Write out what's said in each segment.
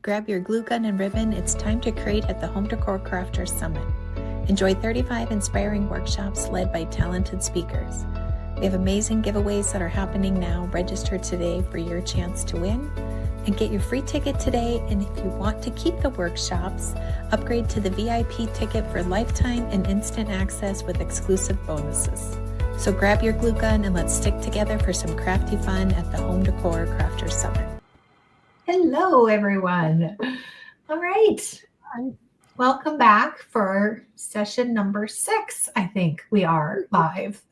Grab your glue gun and ribbon. It's time to create at the Home Decor Crafters Summit. Enjoy 35 inspiring workshops led by talented speakers. We have amazing giveaways that are happening now. Register today for your chance to win and get your free ticket today. And if you want to keep the workshops, upgrade to the VIP ticket for lifetime and instant access with exclusive bonuses. So grab your glue gun and let's stick together for some crafty fun at the Home Decor Crafters Summit. Hello, everyone. All right. Welcome back for session number 6. I think we are live.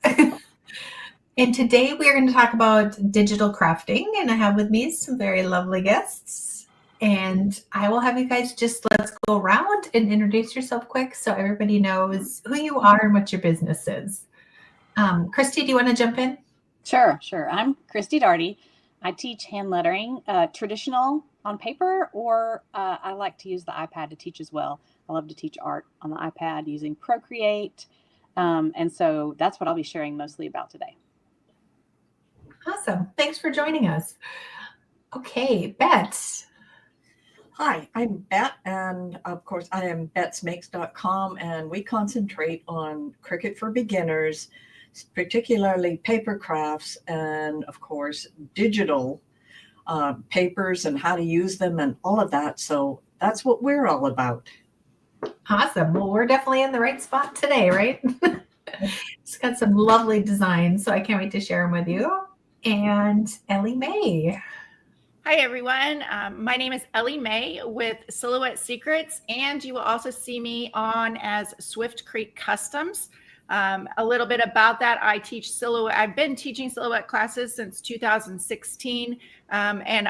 And today we are going to talk about digital crafting, and I have with me some very lovely guests. And I will have you guys let's go around and introduce yourself quick so everybody knows who you are and what your business is. Christy, do you want to jump in? Sure. I'm Christy Darty. I teach hand lettering, traditional on paper, or I like to use the iPad to teach as well. I love to teach art on the iPad using Procreate. And so that's what I'll be sharing mostly about today. Awesome. Thanks for joining us. Okay, Bet. Hi, I'm Bet, and of course I am betsmakes.com, and we concentrate on Cricut for beginners, particularly paper crafts, and of course digital papers and how to use them and all of that. So that's what we're all about. Awesome. Well, we're definitely in the right spot today, right? It's got some lovely designs, so I can't wait to share them with you. And Ellie Mae. Hi, everyone. My name is Ellie Mae with Silhouette Secrets, and you will also see me on as Swift Creek Customs. A little bit about that. I teach silhouette. I've been teaching silhouette classes since 2016. And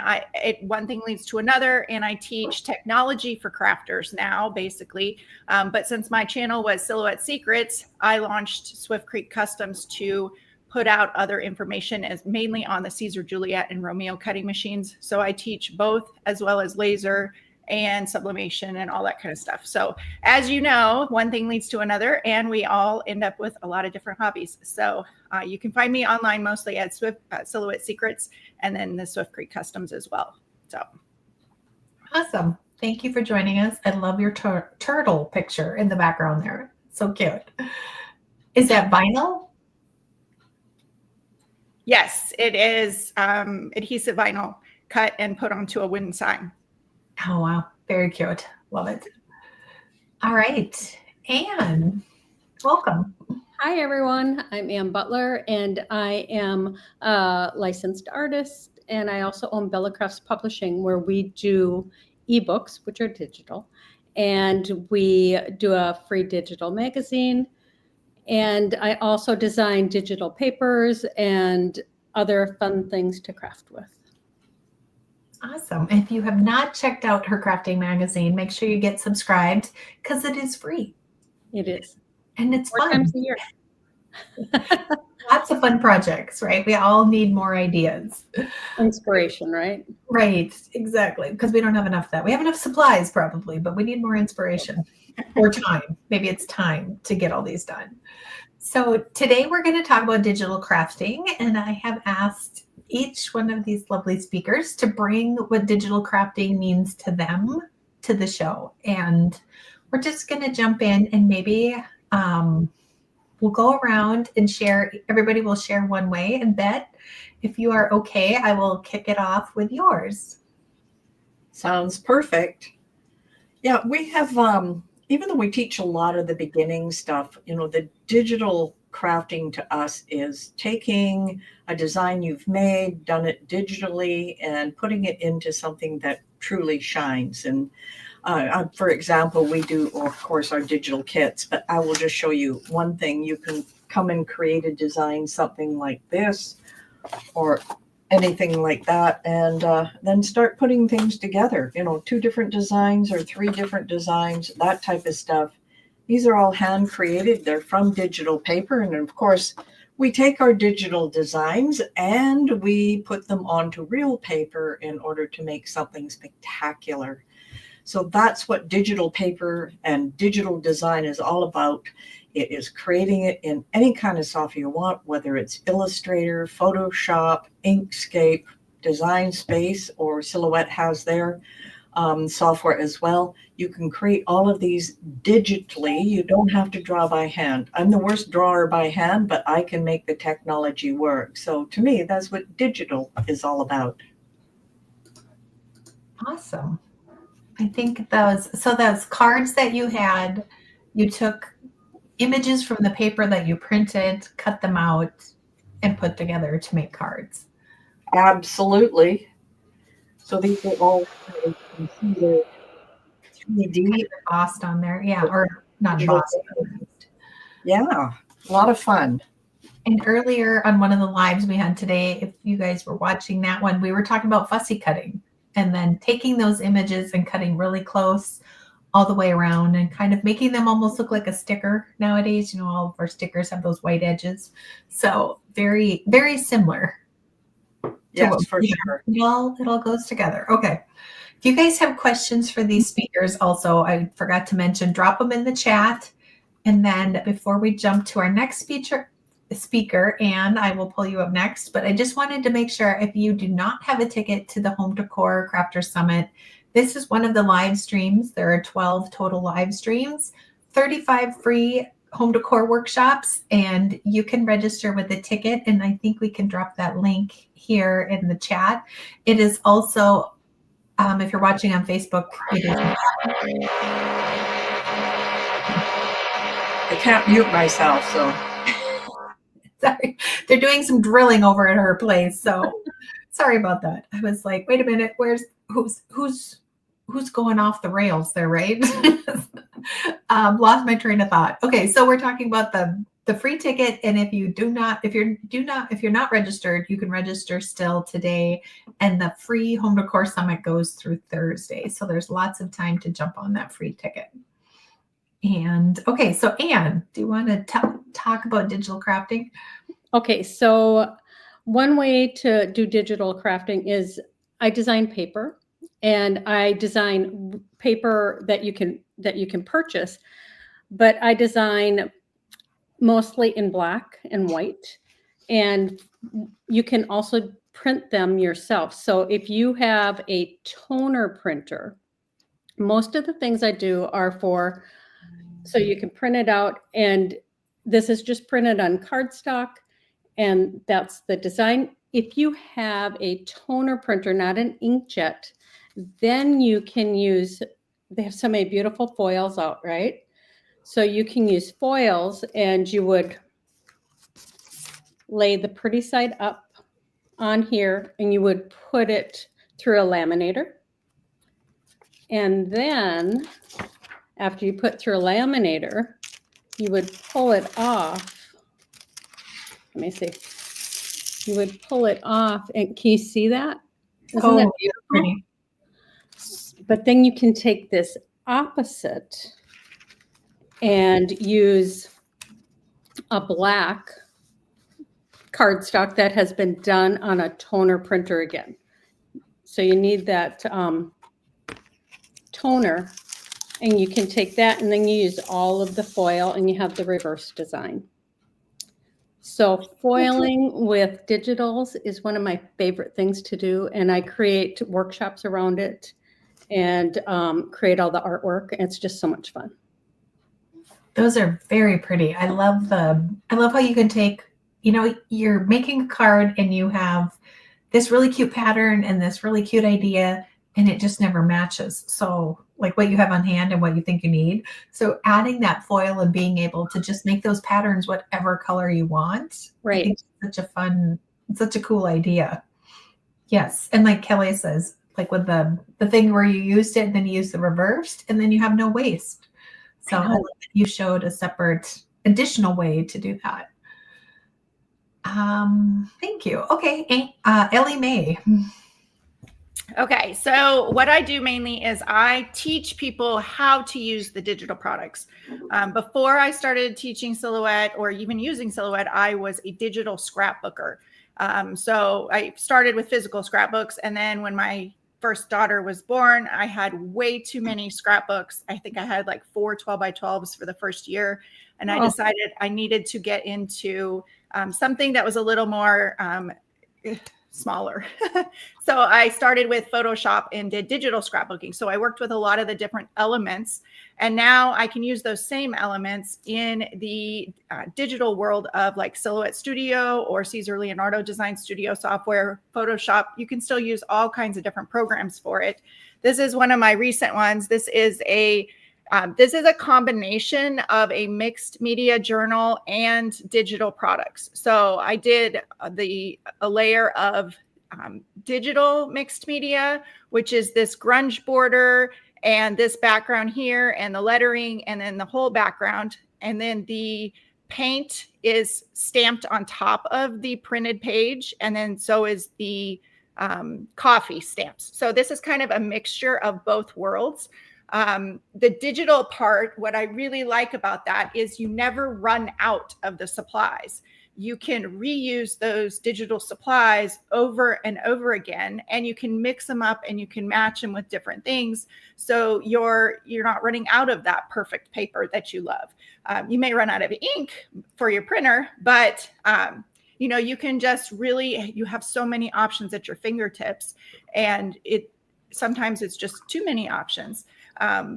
one thing leads to another, and I teach technology for crafters now, basically. But since my channel was Silhouette Secrets, I launched Swift Creek Customs to put out other information as mainly on the Caesar Juliet and Romeo cutting machines. So I teach both, as well as laser and sublimation and all that kind of stuff. So as you know, one thing leads to another, and we all end up with a lot of different hobbies. So you can find me online mostly at Silhouette Secrets, and then the Swift Creek Customs as well. So awesome. Thank you for joining us. I love your turtle picture in the background there. So cute. Is that vinyl? Yes, it is adhesive vinyl cut and put onto a wooden sign. Oh, wow. Very cute. Love it. All right. Anne, welcome. Hi, everyone. I'm Ann Butler, and I am a licensed artist, and I also own Bella Crafts Publishing, where we do ebooks, which are digital, and we do a free digital magazine. And I also design digital papers and other fun things to craft with. Awesome. If you have not checked out her crafting magazine, make sure you get subscribed because it is free. It is. And it's 4 fun. times a year. Lots of fun projects, right? We all need more ideas. Inspiration, right? Right. Exactly. Because we don't have enough of that. We have enough supplies probably, but we need more inspiration or time. Maybe it's time to get all these done. So today we're going to talk about digital crafting, and I have asked each one of these lovely speakers to bring what digital crafting means to them to the show. And we're just going to jump in, and maybe we'll go around and share. Everybody will share one way, and Bet, if you are okay, I will kick it off with yours. Sounds perfect. Yeah, we have, even though we teach a lot of the beginning stuff, the digital crafting to us is taking a design you've made, done it digitally, and putting it into something that truly shines. And for example, we do, of course, our digital kits, but I will just show you one thing. You can come and create a design, something like this, or anything like that, and then start putting things together, 2 different designs or 3 different designs, that type of stuff. These are all hand created. They're from digital paper. And of course, we take our digital designs and we put them onto real paper in order to make something spectacular. So that's what digital paper and digital design is all about. It is creating it in any kind of software you want, whether it's Illustrator, Photoshop, Inkscape, Design Space, or Silhouette has there. software as well. You can create all of these digitally. You don't have to draw by hand. I'm the worst drawer by hand, but I can make the technology work. So to me, that's what digital is all about. Awesome. I think those cards that you had, you took images from the paper that you printed, cut them out, and put together to make cards. Absolutely. So these are all, you can see the 3D Embossed on there, yeah, or not digital. embossed. Yeah, a lot of fun. And earlier on one of the lives we had today, if you guys were watching that one, we were talking about fussy cutting and then taking those images and cutting really close all the way around and kind of making them almost look like a sticker nowadays. You know, all of our stickers have those white edges. So very, very similar. Yes, for sure. It all goes together. Okay. If you guys have questions for these speakers also, I forgot to mention, drop them in the chat. And then before we jump to our next speaker, Anne, I will pull you up next. But I just wanted to make sure if you do not have a ticket to the Home Decor Crafters Summit, this is one of the live streams. There are 12 total live streams, 35 free home decor workshops, and you can register with a ticket. And I think we can drop that link here in the chat. It is also, if you're watching on Facebook, it is. I can't mute myself, so. Sorry, they're doing some drilling over at her place. So sorry about that. I was like, wait a minute, who's going off the rails there, right? Lost my train of thought. Okay, so we're talking about the free ticket, and if you're not registered, you can register still today, and the free Home Decor Summit goes through Thursday. So there's lots of time to jump on that free ticket. And okay, so Anne, do you want to talk about digital crafting? Okay, so one way to do digital crafting is I design paper, and I design paper that you can purchase, but I design mostly in black and white, and you can also print them yourself. So if you have a toner printer, most of the things I do are so you can print it out, and this is just printed on cardstock, and that's the design. If you have a toner printer, not an inkjet, then you can use, they have so many beautiful foils out, right? So you can use foils, and you would lay the pretty side up on here, and you would put it through a laminator. And then after you put through a laminator, you would pull it off. Let me see. You would pull it off, and can you see that? Isn't that beautiful? Pretty. But then you can take this opposite and use a black cardstock that has been done on a toner printer again. So you need that toner, and you can take that, and then you use all of the foil, and you have the reverse design. So foiling with digitals is one of my favorite things to do, and I create workshops around it and create all the artwork. It's just so much fun. Those are very pretty. I love how you can take, you're making a card and you have this really cute pattern and this really cute idea, and it just never matches. So like what you have on hand and what you think you need. So adding that foil and being able to just make those patterns whatever color you want. Right. I think it's such a cool idea. Yes. And like Kelly says, like with the thing where you used it and then you use the reversed, and then you have no waste. So I love that you showed a separate additional way to do that. Thank you. Okay. Ellie Mae. Okay, so what I do mainly is I teach people how to use the digital products. Before I started teaching Silhouette or even using Silhouette, I was a digital scrapbooker. So I started with physical scrapbooks, and then when my first daughter was born, I had way too many scrapbooks. I think I had like 4 12x12s for the first year, and I decided I needed to get into something that was a little more smaller. So I started with Photoshop and did digital scrapbooking. So I worked with a lot of the different elements, and now I can use those same elements in the digital world of like Silhouette Studio or Caesar Leonardo Design Studio software, Photoshop. You can still use all kinds of different programs for it. This is one of my recent ones. This is a combination of a mixed media journal and digital products. So I did a layer of digital mixed media, which is this grunge border and this background here and the lettering and then the whole background. And then the paint is stamped on top of the printed page. And then so is the coffee stamps. So this is kind of a mixture of both worlds. The digital part, what I really like about that is you never run out of the supplies. You can reuse those digital supplies over and over again, and you can mix them up and you can match them with different things. So you're not running out of that perfect paper that you love. You may run out of ink for your printer, but you can just you have so many options at your fingertips, and sometimes it's just too many options.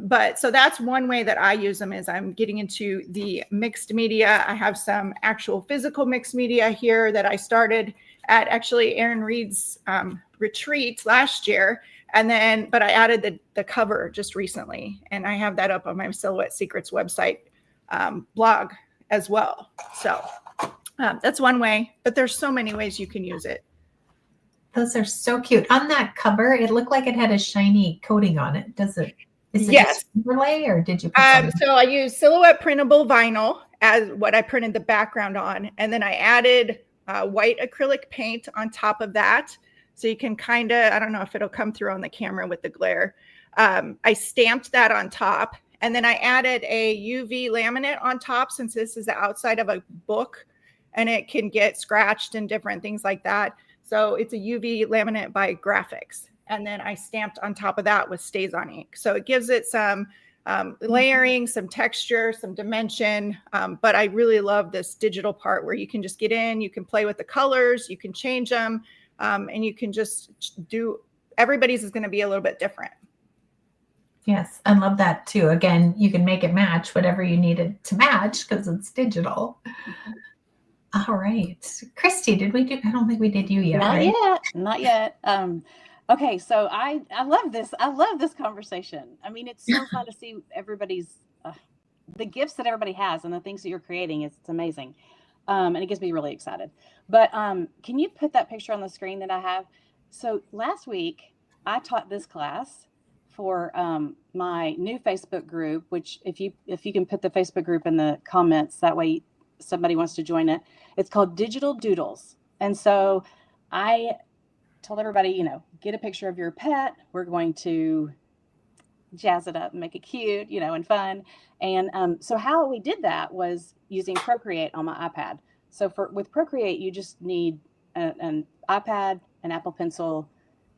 But so that's one way that I use them is I'm getting into the mixed media. I have some actual physical mixed media here that I started at actually Aaron Reed's retreat last year. But I added the cover just recently, and I have that up on my Silhouette Secrets website blog as well. So that's one way, but there's so many ways you can use it. Those are so cute. On that cover, it looked like it had a shiny coating on it. Does it? Is it yes. just overlay, or did you put so I used Silhouette printable vinyl as what I printed the background on, and then I added white acrylic paint on top of that. So you can kind of, I don't know if it'll come through on the camera with the glare. I stamped that on top, and then I added a UV laminate on top, since this is the outside of a book and it can get scratched and different things like that. So it's a UV laminate by Graphics. And then I stamped on top of that with StazOn ink. So it gives it some layering, some texture, some dimension. But I really love this digital part where you can just get in, you can play with the colors, you can change them, and you can just everybody's is going to be a little bit different. Yes, I love that too. Again, you can make it match whatever you need it to match because it's digital. Mm-hmm. All right. Christy, did we do? I don't think we did you yet. Not yet. Okay, so I love this. I love this conversation. I mean, it's so fun to see everybody's the gifts that everybody has and the things that you're creating. It's amazing, and it gets me really excited. But can you put that picture on the screen that I have? So last week I taught this class for my new Facebook group. Which if you can put the Facebook group in the comments, that way somebody wants to join it. It's called Digital Doodles, and so I told everybody, get a picture of your pet. We're going to jazz it up and make it cute, and fun. And so how we did that was using Procreate on my iPad. So with Procreate, you just need an iPad, an Apple Pencil,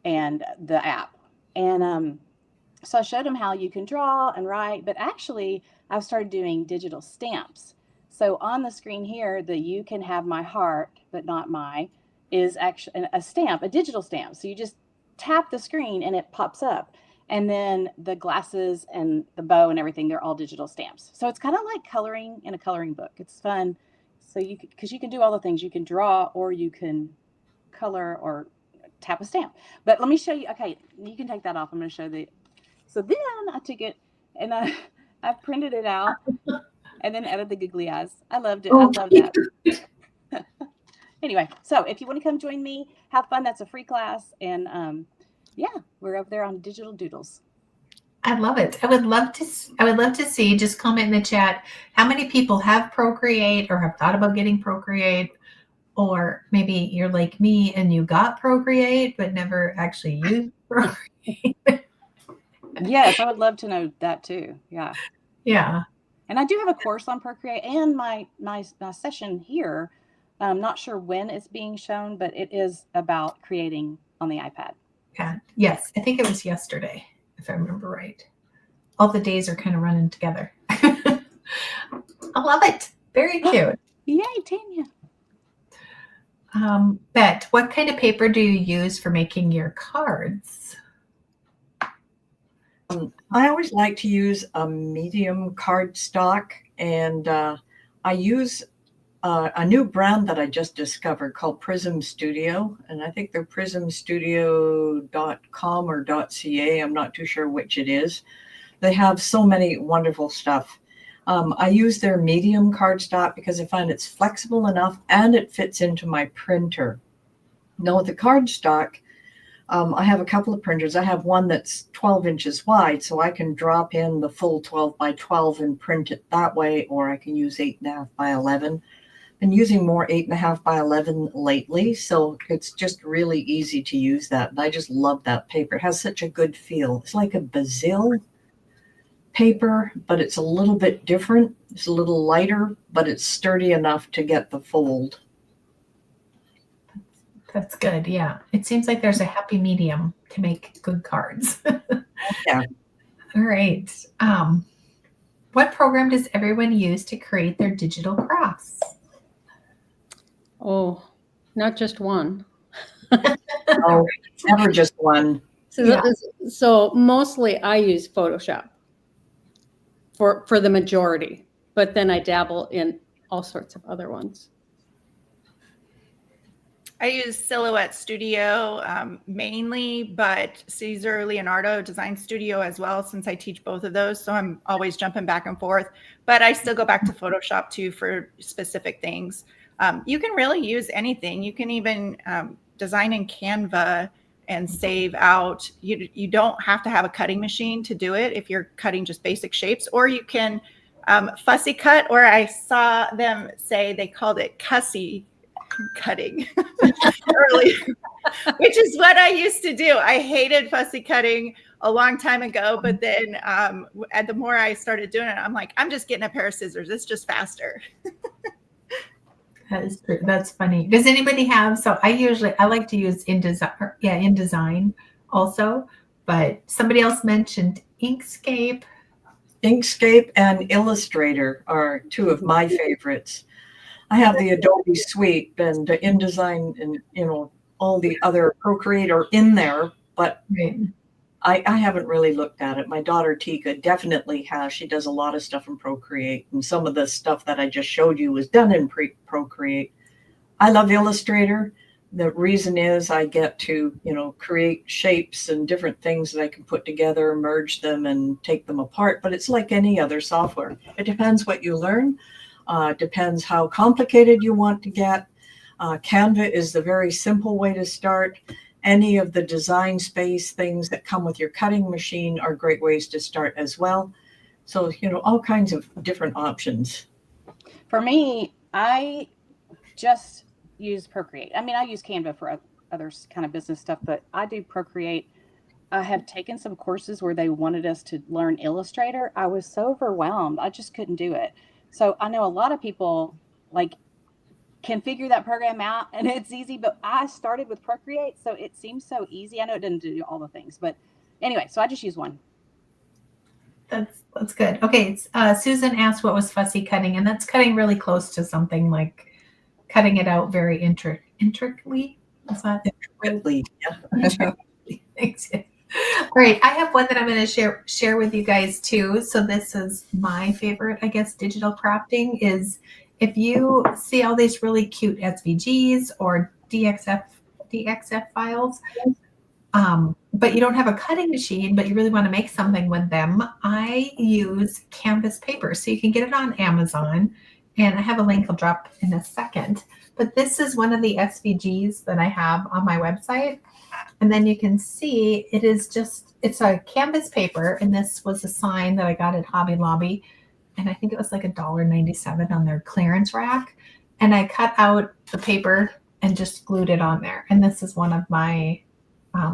and the app. And so I showed them how you can draw and write, but actually I've started doing digital stamps. So on the screen here, the "You Can Have My Heart, But Not My" is actually a stamp, a digital stamp. So you just tap the screen and it pops up. And then the glasses and the bow and everything, they're all digital stamps. So it's kind of like coloring in a coloring book. It's fun. So because you can do all the things. You can draw, or you can color, or tap a stamp. But let me show you. Okay, you can take that off. I'm going to show so then I took it and I printed it out and then added the googly eyes. I loved it. I love that. Anyway, so if you want to come join me, have fun. That's a free class. And we're up there on Digital Doodles. I love it. I would love to see, just comment in the chat, how many people have Procreate or have thought about getting Procreate, or maybe you're like me and you got Procreate but never actually used Procreate. Yes, I would love to know that too. Yeah. Yeah. And I do have a course on Procreate, and my session here. I'm not sure when it's being shown, but it is about creating on the iPad. Yeah. Yes. I think it was yesterday, if I remember right. All the days are kind of running together. I love it. Very cute. Yay, Tanya. Bet, what kind of paper do you use for making your cards? I always like to use a medium cardstock, and I use a new brand that I just discovered called Prism Studio, and I think they're prismstudio.com or .ca. I'm not too sure which it is. They have so many wonderful stuff. I use their medium cardstock because I find it's flexible enough and it fits into my printer. Now with the cardstock, I have a couple of printers. I have one that's 12 inches wide, so I can drop in the full 12 by 12 and print it that way, or I can use 8.5 by 11. Been using more 8.5 by 11 lately, so it's just really easy to use that. And I just love that paper. It has such a good feel. It's like a basil paper, but it's a little bit different. It's a little lighter, but it's sturdy enough to get the fold. That's good. Yeah. It seems like there's a happy medium to make good cards. Yeah. All right. What program does everyone use to create their digital crafts? Oh, not just one. Oh, never just one. So, Yeah. so mostly I use Photoshop for the majority, but then I dabble in all sorts of other ones. I use Silhouette Studio mainly, but Caesar Leonardo Design Studio as well, since I teach both of those. So I'm always jumping back and forth, but I still go back to Photoshop too for specific things. You can really use anything. You can even design in Canva and save out. You don't have to have a cutting machine to do it if you're cutting just basic shapes, or you can fussy cut, or I saw them say they called it cussy cutting early, which is what I used to do. I hated fussy cutting a long time ago, but then the more I started doing it, I'm like, I'm just getting a pair of scissors. It's just faster. That is true. That's funny. Does anybody have, so I like to use InDesign also, but somebody else mentioned Inkscape. Inkscape and Illustrator are two of my favorites. I have the Adobe Suite and InDesign and all the other Procreate are in there, but Right. I haven't really looked at it. My daughter Tika definitely has. She does a lot of stuff in Procreate, and some of the stuff that I just showed you was done in Procreate. I love Illustrator. The reason is I get to, create shapes and different things that I can put together, merge them, and take them apart. But it's like any other software. It depends what you learn. Depends how complicated you want to get. Canva is the very simple way to start. Any of the design space things that come with your cutting machine are great ways to start as well. So, all kinds of different options. For me, I just use Procreate. I mean, I use Canva for other kind of business stuff, but I do Procreate. I have taken some courses where they wanted us to learn Illustrator. I was so overwhelmed. I just couldn't do it. So I know a lot of people can figure that program out and it's easy, but I started with Procreate, so it seems so easy. I know it didn't do all the things, but anyway, so I just use one. That's good. Okay. Susan asked what was fussy cutting, and that's cutting really close to something, like cutting it out very intricately. Is that Intricately, yeah. Thanks. All right, I have one that I'm going to share with you guys too. So this is my favorite, I guess, digital crafting is if you see all these really cute SVGs or DXF files, but you don't have a cutting machine, but you really want to make something with them, I use canvas paper. So you can get it on Amazon, and I have a link I'll drop in a second. But this is one of the SVGs that I have on my website. And then you can see it's a canvas paper. And this was a sign that I got at Hobby Lobby. And I think it was like $1.97 on their clearance rack. And I cut out the paper and just glued it on there. And this is one of my,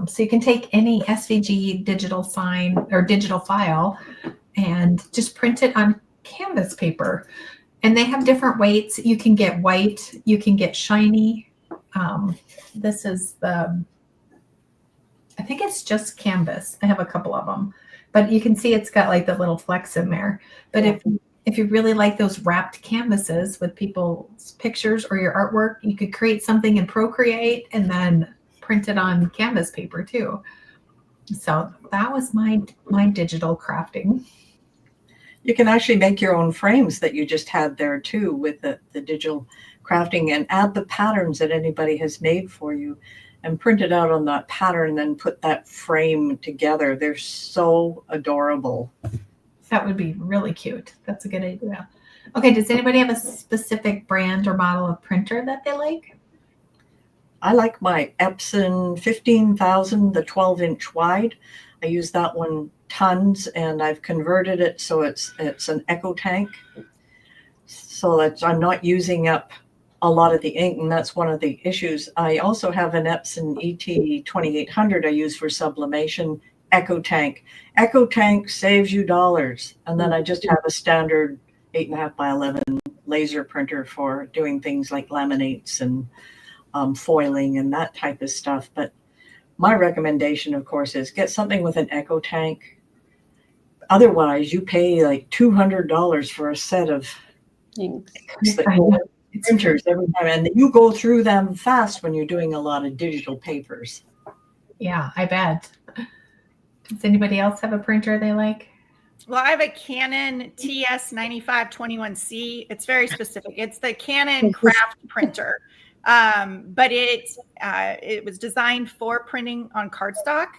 so you can take any SVG digital sign or digital file and just print it on canvas paper. And they have different weights. You can get white, you can get shiny. This is I think it's just canvas. I have a couple of them, but you can see it's got like the little flecks in there. But if you really like those wrapped canvases with people's pictures or your artwork, you could create something in Procreate and then print it on canvas paper too. So that was my digital crafting. You can actually make your own frames that you just had there too with the digital crafting, and add the patterns that anybody has made for you and print it out on that pattern and then put that frame together. They're so adorable. That would be really cute. That's a good idea. Okay, does anybody have a specific brand or model of printer that they like? I like my Epson 15,000, the 12-inch wide. I use that one tons, and I've converted it so it's an echo tank, so that I'm not using up a lot of the ink, and that's one of the issues. I also have an Epson ET 2800 I use for sublimation. Echo tank. Echo tank saves you dollars. And then I just have a standard 8.5 by 11 laser printer for doing things like laminates and foiling and that type of stuff. But my recommendation, of course, is get something with an echo tank. Otherwise, you pay like $200 for a set of printers every time, and you go through them fast when you're doing a lot of digital papers. Yeah, I bet. Does anybody else have a printer they like? Well, I have a Canon TS9521C. It's very specific. It's the Canon craft printer, but it was designed for printing on cardstock.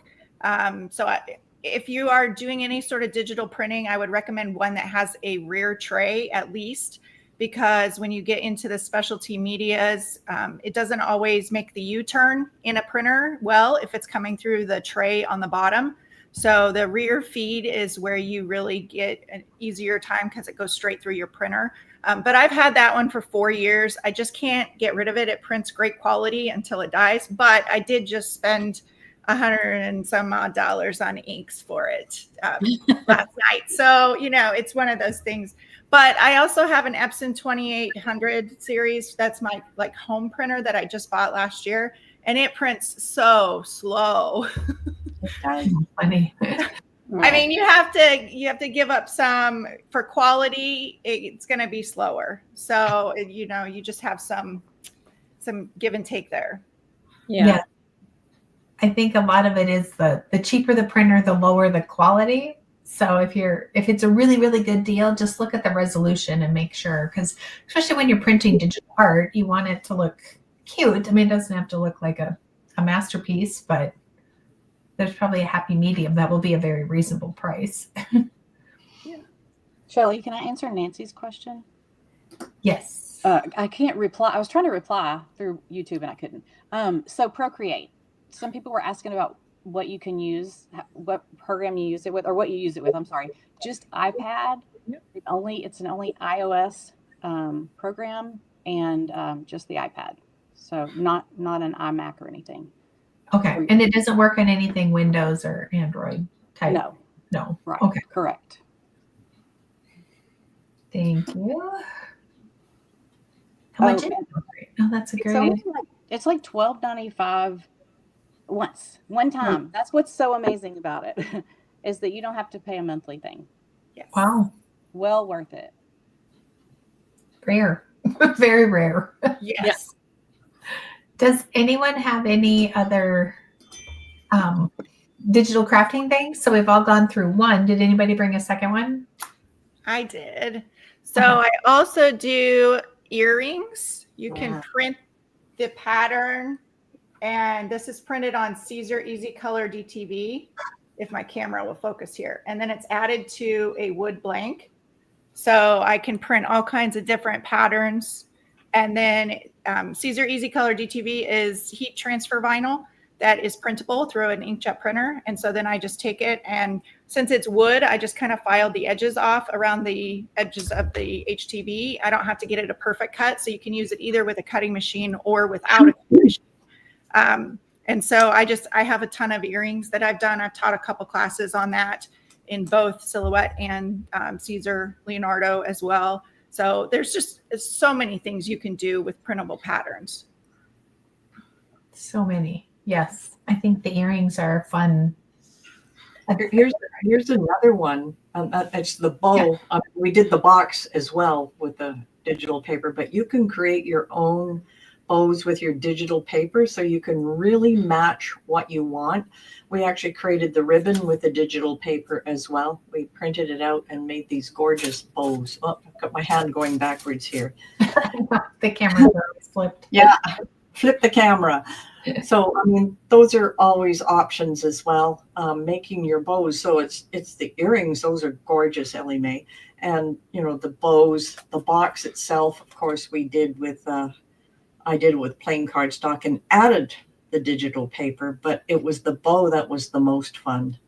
If you are doing any sort of digital printing, I would recommend one that has a rear tray at least, because when you get into the specialty medias, it doesn't always make the U-turn in a printer well if it's coming through the tray on the bottom. So the rear feed is where you really get an easier time because it goes straight through your printer. But I've had that one for 4 years. I just can't get rid of it. It prints great quality until it dies. But I did just spend $100 and some odd on inks for it last night. So, it's one of those things. But I also have an Epson 2800 series. That's my home printer that I just bought last year. And it prints so slow. Funny. I mean, you have to give up some for quality. It's going to be slower. So, you just have some give and take there. Yeah. I think a lot of it is the cheaper the printer, the lower the quality. So if it's a really, really good deal, just look at the resolution and make sure, because especially when you're printing digital art, you want it to look cute. I mean, it doesn't have to look like a masterpiece, but there's probably a happy medium that will be a very reasonable price. Yeah. Shelley, can I answer Nancy's question? Yes. I can't reply. I was trying to reply through YouTube and I couldn't. So Procreate. Some people were asking about what you can use, what program you use it with, or what you use it with. I'm sorry. Just iPad. It's an only iOS program, and just the iPad. So not an iMac or anything. Okay. And it doesn't work on anything Windows or Android type? No. Right. Okay. Correct. Thank you. How much is it? Oh, that's a great idea. It's like $12.95 one time. That's what's so amazing about it, is that you don't have to pay a monthly thing. Yes. Wow. Well worth it. Rare. Very rare. Yes. Does anyone have any other digital crafting things? So we've all gone through one. Did anybody bring a second one? I did. So I also do earrings. You can print the pattern, and this is printed on Caesar Easy Color DTV, if my camera will focus here. And then it's added to a wood blank. So I can print all kinds of different patterns. And then Caesar Easy Color DTV is heat transfer vinyl that is printable through an inkjet printer. And so then I just take it, and since it's wood, I just kind of filed the edges off around the edges of the HTV. I don't have to get it a perfect cut. So you can use it either with a cutting machine or without a cutting machine. And so I have a ton of earrings that I've done. I've taught a couple classes on that in both Silhouette and Caesar Leonardo as well. So there's just so many things you can do with printable patterns. So many. Yes. I think the earrings are fun. Here's another one. It's the bow. We did the box as well with the digital paper, but you can create your own bows with your digital paper, so you can really match what you want. We actually created the ribbon with the digital paper as well. We printed it out and made these gorgeous bows. Oh, I've got my hand going backwards here. The camera's always flipped. Yeah, flip the camera. So, I mean, those are always options as well. Making your bows. So it's the earrings. Those are gorgeous, Ellie Mae. And, you know, the bows, the box itself, of course, we did with, I did it with plain cardstock and added the digital paper, but it was the bow that was the most fun.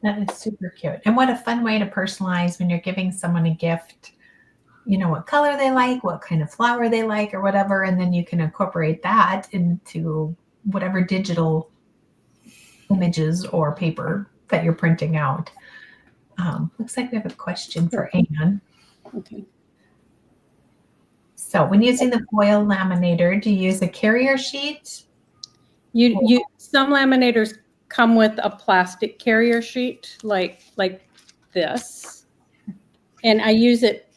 That is super cute. And what a fun way to personalize when you're giving someone a gift. You know what color they like, what kind of flower they like, or whatever, and then you can incorporate that into whatever digital images or paper that you're printing out. Looks like we have a question for Anne. Okay. So when using the foil laminator, do you use a carrier sheet? You some laminators come with a plastic carrier sheet like this, and I use it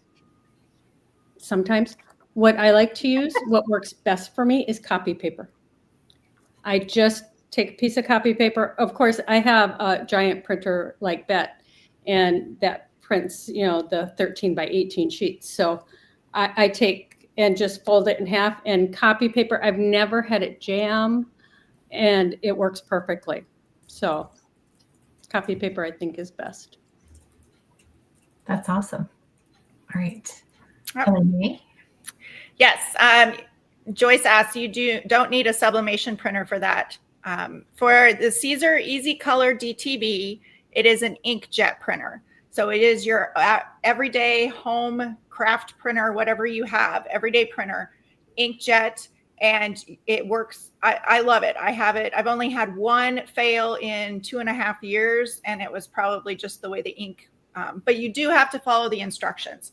sometimes. What I like to use, what works best for me, is copy paper. I just take a piece of copy paper. Of course, I have a giant printer like Bet, and that prints, you know, the 13 by 18 sheets. So I take and just fold it in half, and copy paper, I've never had it jam, and it works perfectly. So copy paper, I think, is best. That's awesome. All right. Yep. Eleni? Yes. Joyce asks, you don't need a sublimation printer for that. For the Caesar Easy Color DTB, it is an inkjet printer. So it is your everyday home craft printer, whatever you have, everyday printer, inkjet, and it works. I love it. I have it. I've only had one fail in 2.5 years, and it was probably just the way the ink, but you do have to follow the instructions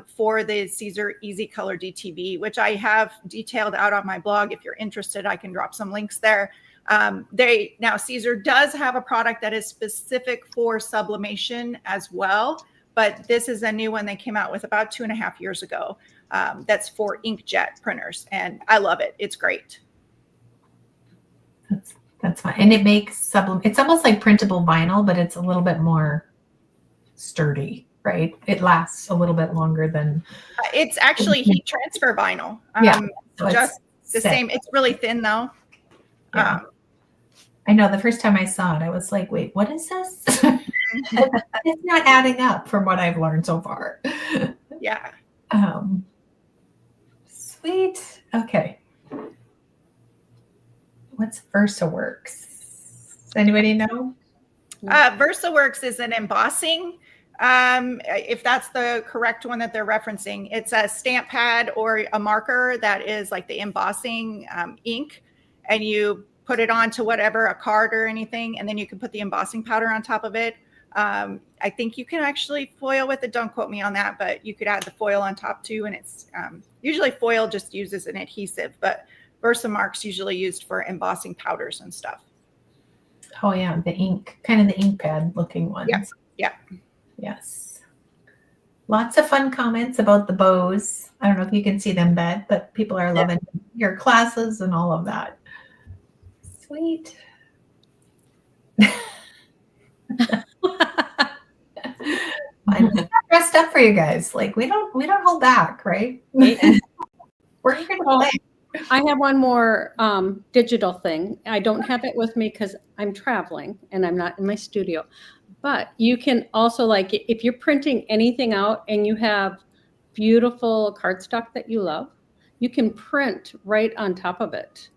for the Caesar Easy Color DTB, which I have detailed out on my blog. If you're interested, I can drop some links there. Now Caesar does have a product that is specific for sublimation as well, but this is a new one they came out with about 2.5 years ago. That's for inkjet printers, and I love it. It's great. That's fine. And it makes it's almost like printable vinyl, but it's a little bit more sturdy, right? It lasts a little bit longer than it's actually heat transfer vinyl. Yeah, so just the same. It's really thin though. Yeah. I know the first time I saw it, I was like, wait, what is this? It's not adding up from what I've learned so far. Yeah. Sweet. Okay. What's VersaWorks? Does anybody know? VersaWorks is an embossing. If that's the correct one that they're referencing, it's a stamp pad or a marker that is like the embossing ink, and you put it onto whatever, a card or anything, and then you can put the embossing powder on top of it. I think you can actually foil with it. Don't quote me on that, but you could add the foil on top too. And it's usually foil just uses an adhesive, but VersaMark's usually used for embossing powders and stuff. Oh yeah, the ink, kind of the ink pad looking ones. Yeah. Yeah. Yes. Lots of fun comments about the bows. I don't know if you can see them, Beth, but people are loving your classes and all of that. Sweet. I'm dressed up for you guys. Like we don't hold back, right? We're here to play. I have one more digital thing. I don't have it with me because I'm traveling and I'm not in my studio. But you can also, like, if you're printing anything out and you have beautiful cardstock that you love, you can print right on top of it.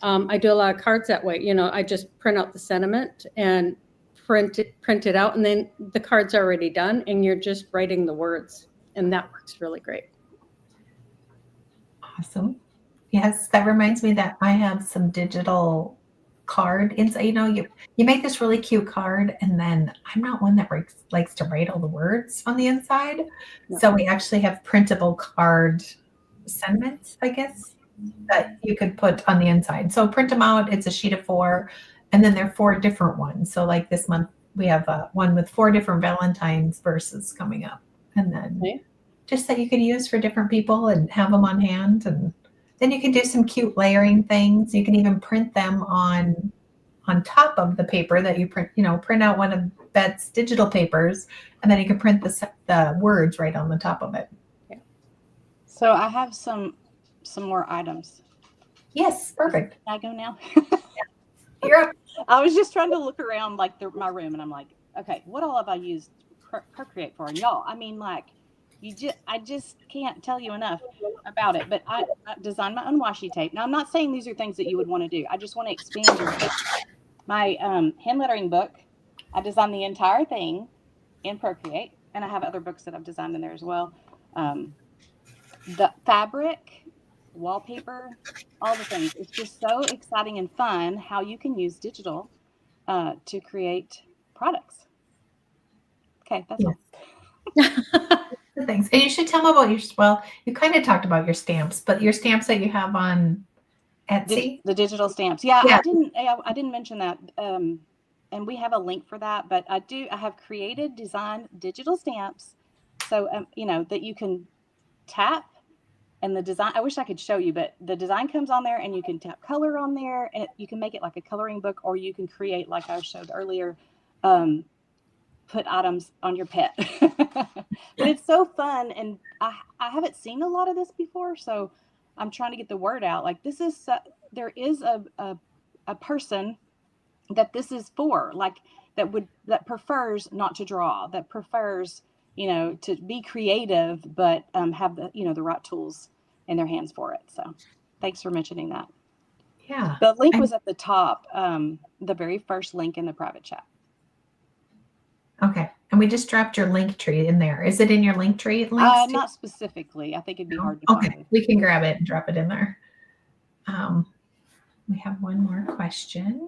I do a lot of cards that way. You know, I just print out the sentiment and print it out, and then the card's already done, and you're just writing the words, and that works really great. Awesome. Yes, that reminds me that I have some digital card inside. You know, you make this really cute card, and then I'm not one that likes to write all the words on the inside. No. So we actually have printable card sentiments, I guess, that you could put on the inside. So print them out. It's a sheet of 4, and then there are 4 different ones. So like this month, we have one with 4 different Valentine's verses coming up, and then Okay. just that you can use for different people and have them on hand. And then you can do some cute layering things. You can even print them on top of the paper that you print. Print out one of Bet's digital papers, and then you can print the words right on the top of it. So I have some more items. Yes, perfect. Can I go now? You're up. I was just trying to look around like my room, and I'm like, okay, what all have I used Procreate for? And y'all, I mean, like, I just can't tell you enough about it. But I designed my own washi tape. Now, I'm not saying these are things that you would want to do. I just want to expand your my hand lettering book. I designed the entire thing in Procreate, and I have other books that I've designed in there as well. The fabric, wallpaper, all the things. It's just so exciting and fun how you can use digital to create products. Okay, that's all. Thanks. And you should tell them about you kind of talked about your stamps, but your stamps that you have on Etsy. The digital stamps. Yeah, Yeah. I didn't mention that. And we have a link for that, but I have created, designed digital stamps. So, that you can tap, and the design, I wish I could show you, but the design comes on there, and you can tap color on there, and you can make it like a coloring book, or you can create, like I showed earlier, put items on your pet. But it's so fun, and I haven't seen a lot of this before, so I'm trying to get the word out. Like, there is a person that this is for, like, that prefers not to draw, that prefers to be creative, but have the right tools in their hands for it. So thanks for mentioning that. Yeah. The link was at the top, the very first link in the private chat. Okay. And we just dropped your link tree in there. Is it in your link tree? Links Not specifically. I think it'd be hard to Okay. find. We can grab it and drop it in there. We have one more question.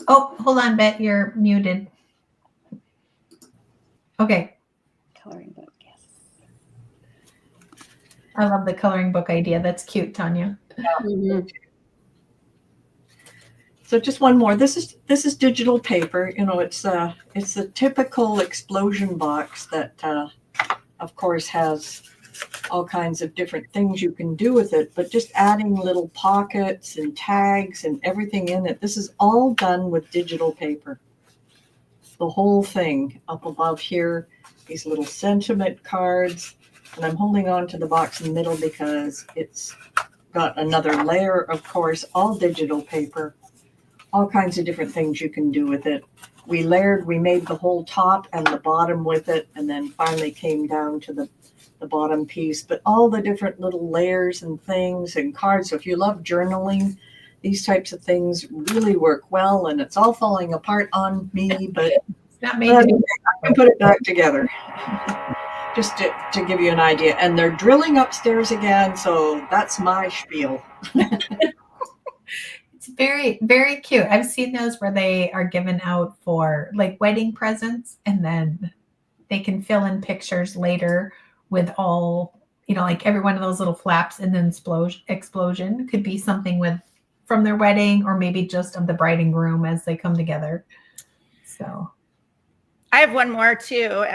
Oh, hold on, Bet. You're muted. Okay. Coloring book, yes. I love the coloring book idea. That's cute, Tanya. Mhm. So just one more. This is digital paper. It's a typical explosion box that, of course, has all kinds of different things you can do with it. But just adding little pockets and tags and everything in it. This is all done with digital paper. The whole thing up above here. These little sentiment cards, and I'm holding on to the box in the middle because it's got another layer, of course, all digital paper. All kinds of different things you can do with it. We made the whole top and the bottom with it, and then finally came down to the bottom piece. But all the different little layers and things and cards. So if you love journaling, these types of things really work well, and it's all falling apart on me, but It's not made I can put it back together. Just to give you an idea. And they're drilling upstairs again, so that's my spiel. It's very, very cute. I've seen those where they are given out for like wedding presents, and then they can fill in pictures later with all, like every one of those little flaps, and then explosion could be something from their wedding, or maybe just of the bride and groom as they come together. So I have one more too.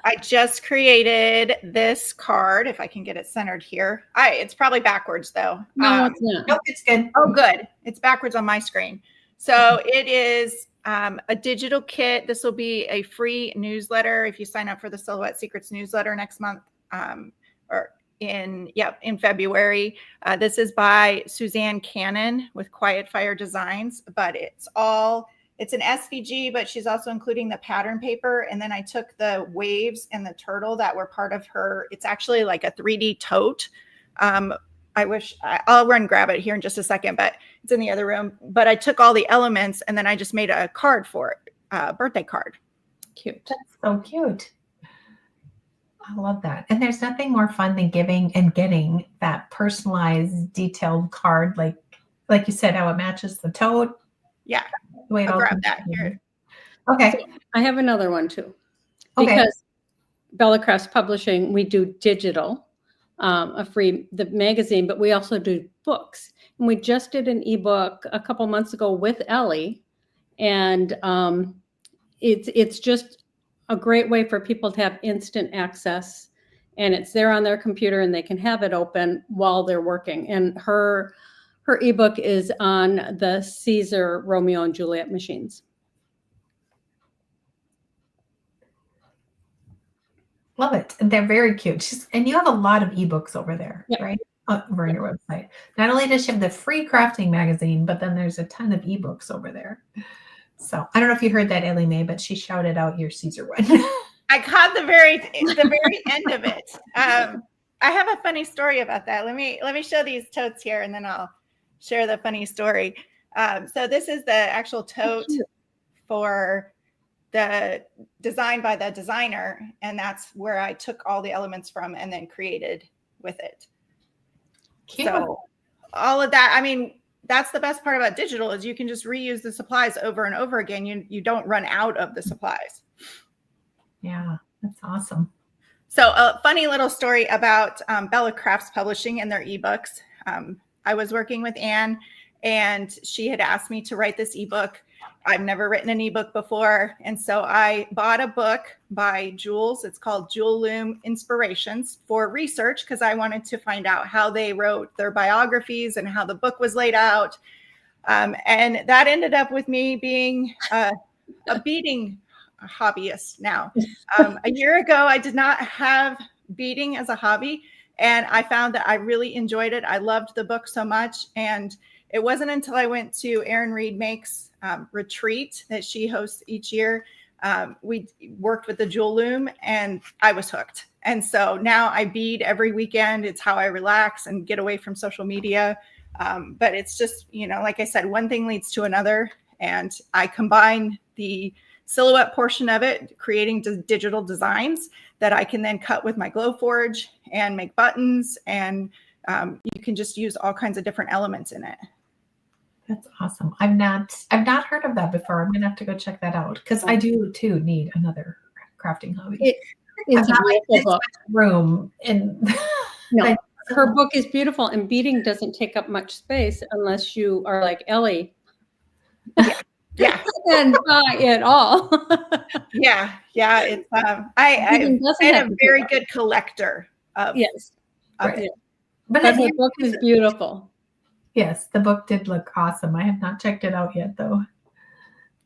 I just created this card. If I can get it centered here. It's probably backwards though. No, it's not. nope, it's good. Oh, good. It's backwards on my screen. So it is a digital kit. This will be a free newsletter if you sign up for the Silhouette Secrets newsletter next month, or in February. This is by Suzanne Cannon with Quiet Fire Designs, but it's an SVG, but she's also including the pattern paper. And then I took the waves and the turtle that were part of her. It's actually like a 3D tote. I'll run grab it here in just a second, but it's in the other room. But I took all the elements and then I just made a card for it, a birthday card. Cute. That's so cute. I love that. And there's nothing more fun than giving and getting that personalized, detailed card, like you said, how it matches the tote. Yeah. The way it I'll all grab comes that together. here. Okay. So I have another one too. Okay. Because Bella Crafts Publishing, we do digital, the magazine, but we also do books. And we just did an ebook a couple months ago with Ellie. And it's just a great way for people to have instant access, and it's there on their computer and they can have it open while they're working. And her ebook is on the Caesar Romeo and Juliet machines. Love it. And they're very cute. And you have a lot of ebooks over there, Yeah. right? Over on your website. Not only does she have the free crafting magazine, but then there's a ton of ebooks over there. So I don't know if you heard that, Ellie Mae, but she shouted out your Caesar one. I caught the very end of it. I have a funny story about that. Let me show these totes here, and then I'll share the funny story. So this is the actual tote for the design by the designer, and that's where I took all the elements from and then created with it. Cute. So all of that, I mean, that's the best part about digital is you can just reuse the supplies over and over again. You don't run out of the supplies. Yeah, that's awesome. So a funny little story about Bella Crafts Publishing and their ebooks. I was working with Anne, and she had asked me to write this ebook. I've never written an ebook before. And so I bought a book by Jules. It's called Jewel Loom Inspirations for research, because I wanted to find out how they wrote their biographies and how the book was laid out. And that ended up with me being a beading hobbyist now. A year ago, I did not have beading as a hobby, and I found that I really enjoyed it. I loved the book so much. And it wasn't until I went to Erin Reed Makes retreat that she hosts each year. We worked with the Jewel Loom, and I was hooked. And so now I bead every weekend. It's how I relax and get away from social media. But it's just, like I said, one thing leads to another. And I combine the silhouette portion of it, creating digital designs that I can then cut with my Glowforge and make buttons. And you can just use all kinds of different elements in it. That's awesome. I've not heard of that before. I'm gonna have to go check that out, because I do too need another crafting hobby. It's a beautiful book. Room and no, her book is beautiful, and beading doesn't take up much space unless you are like Ellie. Yeah. And buy it all. Yeah. It's I'm a very good collector of yes. Right. Yeah. But her book is beautiful. Yes, the book did look awesome. I have not checked it out yet, though.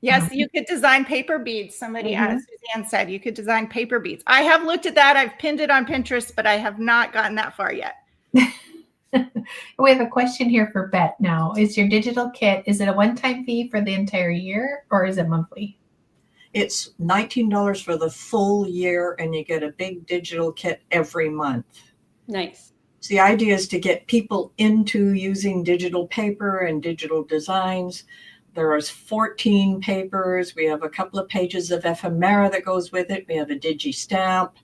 Yes, you could design paper beads. Somebody asked, Suzanne said you could design paper beads. I have looked at that. I've pinned it on Pinterest, but I have not gotten that far yet. We have a question here for Bet now. Is your digital kit, is it a one-time fee for the entire year, or is it monthly? It's $19 for the full year, and you get a big digital kit every month. Nice. So the idea is to get people into using digital paper and digital designs. There are 14 papers. We have a couple of pages of ephemera that goes with it. We have a digi stamp,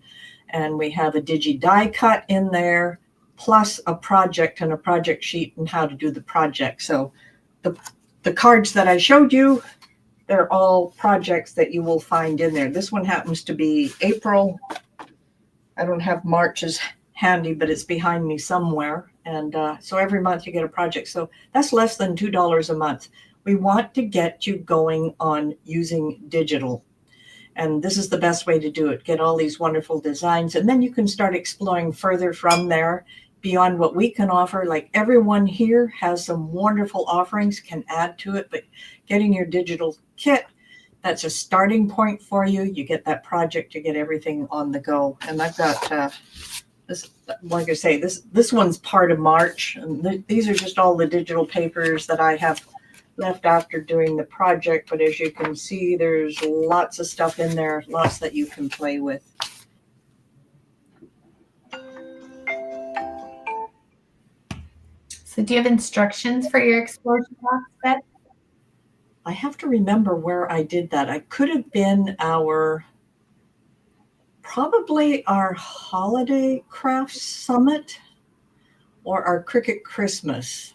and we have a digi die cut in there, plus a project and a project sheet and how to do the project. So the cards that I showed you, they're all projects that you will find in there. This one happens to be April. I don't have March's handy, but it's behind me somewhere. And so every month you get a project. So that's less than $2 a month. We want to get you going on using digital. And this is the best way to do it. Get all these wonderful designs. And then you can start exploring further from there beyond what we can offer. Like everyone here has some wonderful offerings, can add to it, but getting your digital kit, that's a starting point for you. You get that project, you get everything on the go. And I've got this, like I say, this one's part of March. And these are just all the digital papers that I have left after doing the project. But as you can see, there's lots of stuff in there, lots that you can play with. So do you have instructions for your explosion box, Beth? I have to remember where I did that. I could have been probably our holiday crafts summit or our Cricut Christmas.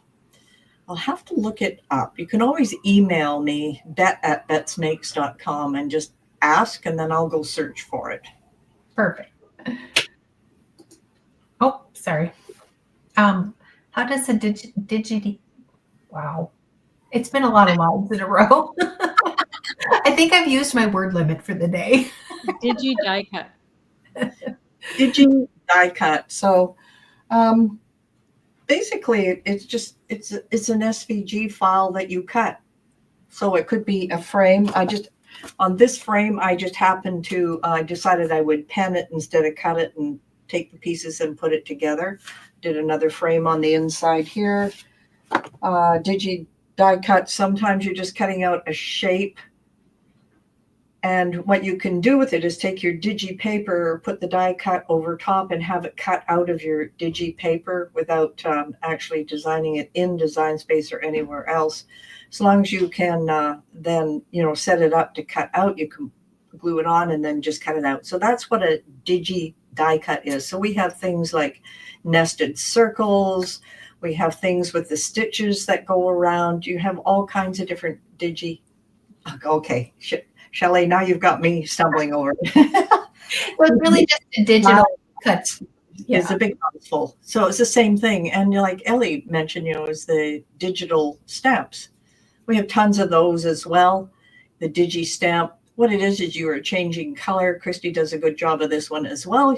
I'll have to look it up. You can always email me, bet@betsmakes.com, and just ask, and then I'll go search for it. Perfect. Oh, sorry. How does a wow. It's been a lot of lives in a row. I think I've used my word limit for the day. Digi die cut. Digi die cut. So basically, it's an SVG file that you cut. So it could be a frame. On this frame, I just happened to decided I would pen it instead of cut it and take the pieces and put it together. Did another frame on the inside here. Digi die cut. Sometimes you're just cutting out a shape. And what you can do with it is take your digi paper, put the die cut over top and have it cut out of your digi paper without actually designing it in Design Space or anywhere else. As long as you can then, set it up to cut out, you can glue it on and then just cut it out. So that's what a digi die cut is. So we have things like nested circles. We have things with the stitches that go around. You have all kinds of different digi. Okay. Shelley, now you've got me stumbling over it. Well, it's really just a digital cut. Yeah. It's a big mouthful. So it's the same thing. And like Ellie mentioned, is the digital stamps. We have tons of those as well. The digi stamp. What it is you are changing color. Christy does a good job of this one as well.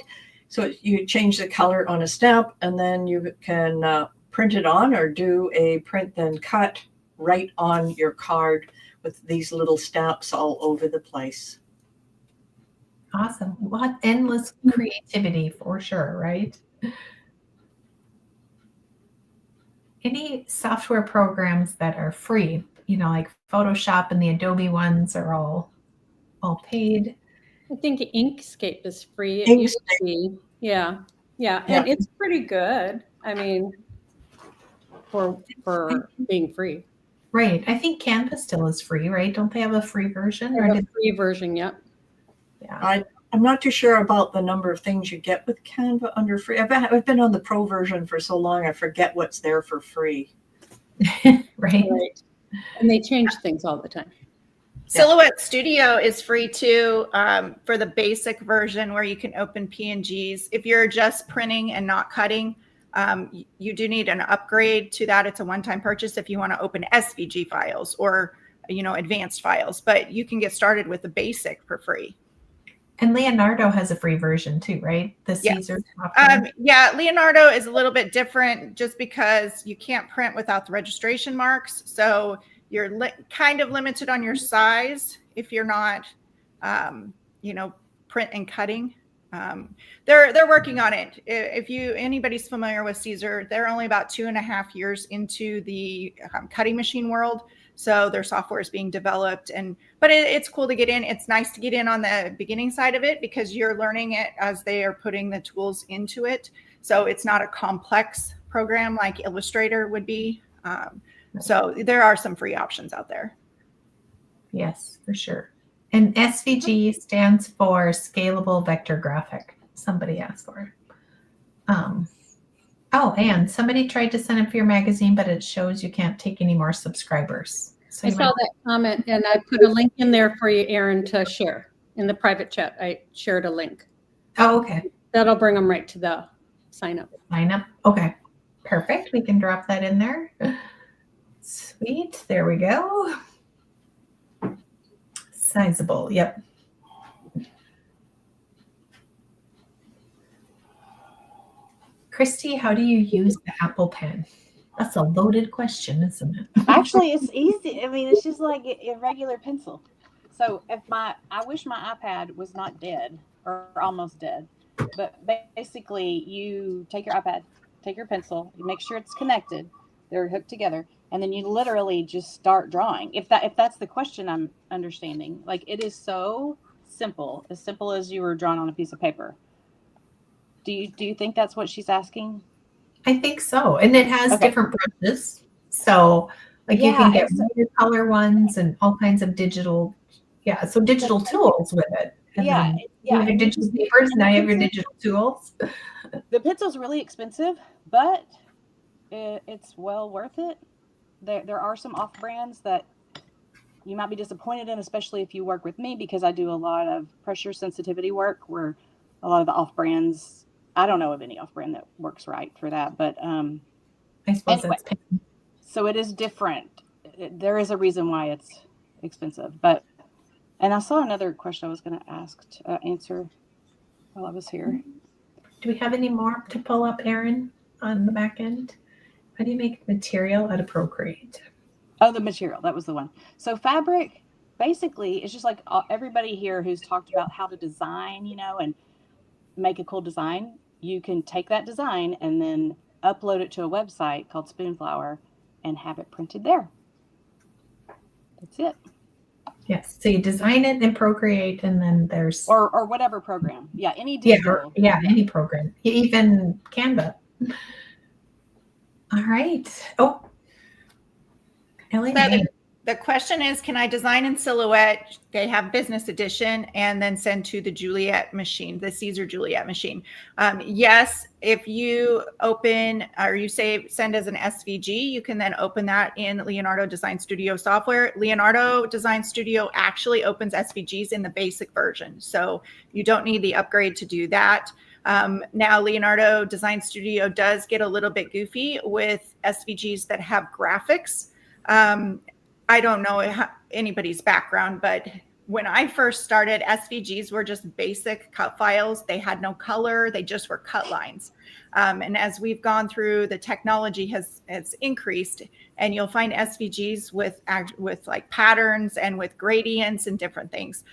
So you change the color on a stamp and then you can print it on or do a print then cut right on your card with these little stamps all over the place. Awesome. What endless creativity for sure, right? Any software programs that are free, like Photoshop and the Adobe ones are all paid. I think Inkscape is free. It used to be. Yeah. And it's pretty good. I mean, for being free. Right. I think Canva still is free, right? Don't they have a free version? They have a free version, yep. Yeah. I'm not too sure about the number of things you get with Canva under free. I've been on the pro version for so long, I forget what's there for free. Right. And they change things all the time. Silhouette Studio is free too for the basic version where you can open PNGs. If you're just printing and not cutting, you do need an upgrade to that. It's a one-time purchase if you want to open SVG files or, advanced files, but you can get started with the basic for free. And Leonardo has a free version too, right? The Caesar. Yeah, Leonardo is a little bit different just because you can't print without the registration marks. So you're kind of limited on your size if you're not, print and cutting. They're working on it. If anybody's familiar with Caesar, they're only about 2.5 years into the cutting machine world. So their software is being developed, but it's cool to get in. It's nice to get in on the beginning side of it because you're learning it as they are putting the tools into it. So it's not a complex program like Illustrator would be. So there are some free options out there. Yes, for sure. And SVG stands for Scalable Vector Graphic. Somebody asked for it. And somebody tried to sign up for your magazine, but it shows you can't take any more subscribers. So I saw that comment, and I put a link in there for you, Erin, to share in the private chat. I shared a link. Oh, okay. That'll bring them right to the sign up. Sign up. Okay. Perfect. We can drop that in there. Sweet. There we go. Sizable. Yep. Christy, how do you use the Apple Pen? That's a loaded question, isn't it? Actually, it's easy. I mean, it's just like a regular pencil. So I wish my iPad was not dead or almost dead. But basically, you take your iPad, take your pencil, you make sure it's connected, they're hooked together, and then you literally just start drawing. If that's the question I'm understanding, like it is so simple, as simple as you were drawing on a piece of paper. Do you think that's what she's asking? I think so. And it has different brushes. So like you can get color ones and all kinds of digital. Yeah. So digital tools with it. And you have your digital papers. Now you have your digital tools. The pencil's really expensive, but it's well worth it. There are some off brands that you might be disappointed in, especially if you work with me, because I do a lot of pressure sensitivity work where a lot of the off brands, I don't know of any off brand that works right for that, but I suppose anyway, so it is different. There is a reason why it's expensive, but And I saw another question I was going to ask to answer while I was here. Do we have any more to pull up, Erin, on the back end? How do you make material out of Procreate? Oh, the material. That was the one. So fabric, basically, it's just like everybody here who's talked about how to design, and make a cool design. You can take that design and then upload it to a website called Spoonflower and have it printed there. That's it. Yes. So you design it in Procreate, and then there's or whatever program. Yeah, any digital. any program, even Canva. All right. Oh, Ellie. So the question is, can I design in Silhouette? They have Business Edition, and then send to the Juliet machine, the Caesar Juliet machine. Yes, if you open or you send as an SVG, you can then open that in Leonardo Design Studio software. Leonardo Design Studio actually opens SVGs in the basic version, so you don't need the upgrade to do that. Now, Leonardo Design Studio does get a little bit goofy with SVGs that have graphics. I don't know anybody's background, but when I first started, SVGs were just basic cut files. They had no color. They just were cut lines. And as we've gone through, the technology has increased, and you'll find SVGs with like patterns and with gradients and different things.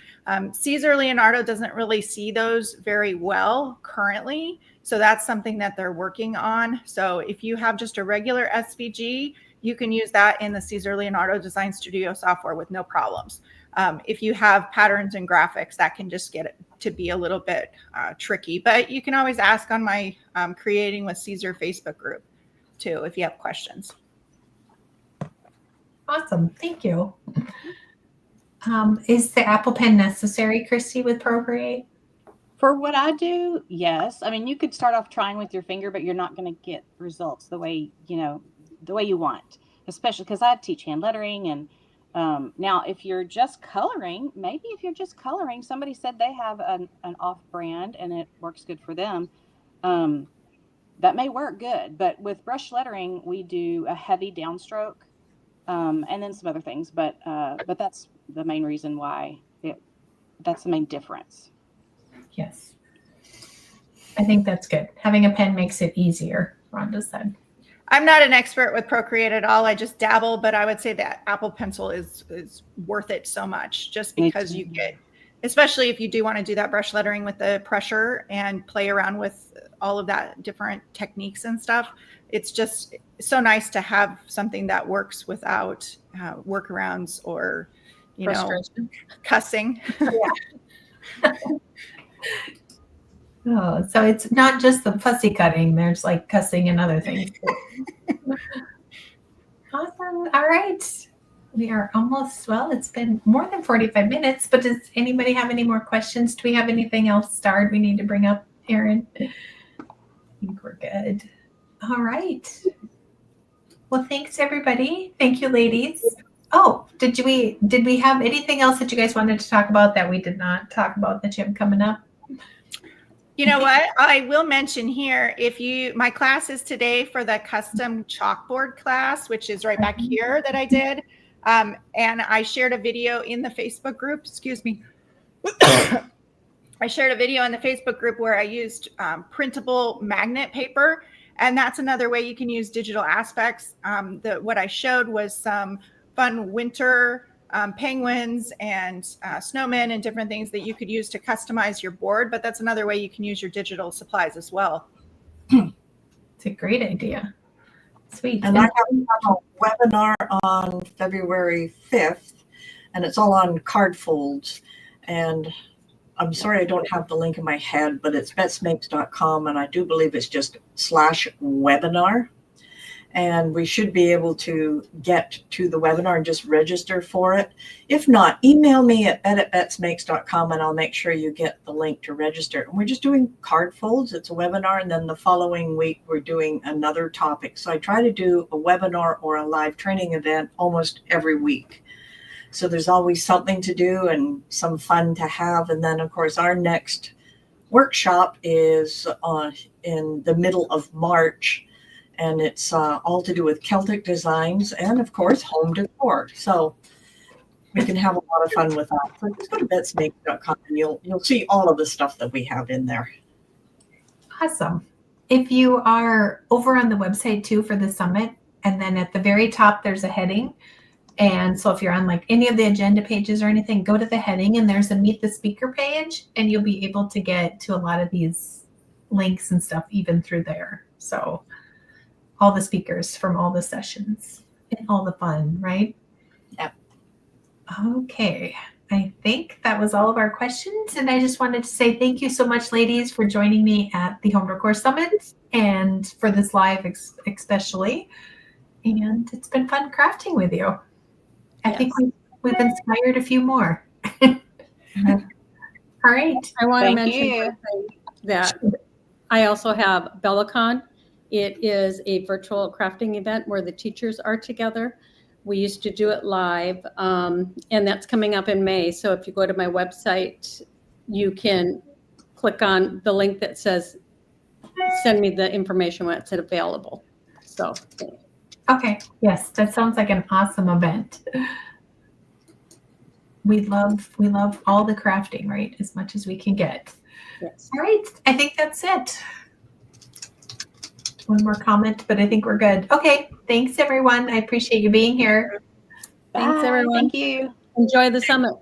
Caesar Leonardo doesn't really see those very well currently. So that's something that they're working on. So if you have just a regular SVG, you can use that in the Caesar Leonardo Design Studio software with no problems. If you have patterns and graphics, that can just get it to be a little bit tricky. But you can always ask on my Creating with Caesar Facebook group too, if you have questions. Awesome. Thank you. Is the Apple Pen necessary, Christy, with Procreate? For what I do, yes. I mean, you could start off trying with your finger, but you're not going to get results the way you want, especially because I teach hand lettering. And now if you're just coloring, somebody said they have an off brand and it works good for them. That may work good, but with brush lettering, we do a heavy downstroke and then some other things, but that's the main reason why that's the main difference. Yes. I think that's good. Having a pen makes it easier, Rhonda said. I'm not an expert with Procreate at all. I just dabble, but I would say that Apple Pencil is worth it so much, just because you get, especially if you do want to do that brush lettering with the pressure and play around with all of that different techniques and stuff. It's just so nice to have something that works without workarounds or, cussing. Yeah. Oh, so it's not just the fussy cutting. There's like cussing and other things. Awesome. All right. We are almost, it's been more than 45 minutes, but does anybody have any more questions? Do we have anything else starred we need to bring up, Erin? I think we're good. All right. Well, thanks everybody. Thank you, ladies. Oh, did we have anything else that you guys wanted to talk about that we did not talk about that you have coming up? You know what? I will mention here, my class is today for the custom chalkboard class, which is right back here that I did. And I shared a video in the Facebook group, excuse me. I shared a video in the Facebook group where I used printable magnet paper. And that's another way you can use digital aspects. What I showed was some fun winter penguins and snowmen and different things that you could use to customize your board. But that's another way you can use your digital supplies as well. It's a great idea. Sweet. And I have a webinar on February 5th, and it's all on card folds. And I'm sorry I don't have the link in my head, but it's betsmakes.com, and I do believe it's just /webinar. And we should be able to get to the webinar and just register for it. If not, email me at betsmakes.com and I'll make sure you get the link to register. And we're just doing card folds. It's a webinar. And then the following week, we're doing another topic. So I try to do a webinar or a live training event almost every week. So there's always something to do and some fun to have. And then, of course, our next workshop is in the middle of March. And it's all to do with Celtic designs and, of course, home decor. So we can have a lot of fun with that. So just go to betsmake.com and you'll see all of the stuff that we have in there. Awesome. If you are over on the website too for the summit, and then at the very top, there's a heading. And so if you're on like any of the agenda pages or anything, go to the heading and there's a meet the speaker page and you'll be able to get to a lot of these links and stuff even through there. So all the speakers from all the sessions and all the fun, right? Yep. Okay. I think that was all of our questions. And I just wanted to say thank you so much, ladies, for joining me at the Home Decor Summit and for this live especially. And it's been fun crafting with you. I think we've inspired a few more. All right. I want to Thank mention you. one thing that I also have BellaCon. It is a virtual crafting event where the teachers are together. We used to do it live, and that's coming up in May. So if you go to my website, you can click on the link that says, send me the information when it's available. So. Okay. Yes, that sounds like an awesome event. We love all the crafting, right? As much as we can get. Yes. All right. I think that's it. One more comment, but I think we're good. Okay. Thanks, everyone. I appreciate you being here. Thanks, Bye. everyone. Thank you. Enjoy the summit.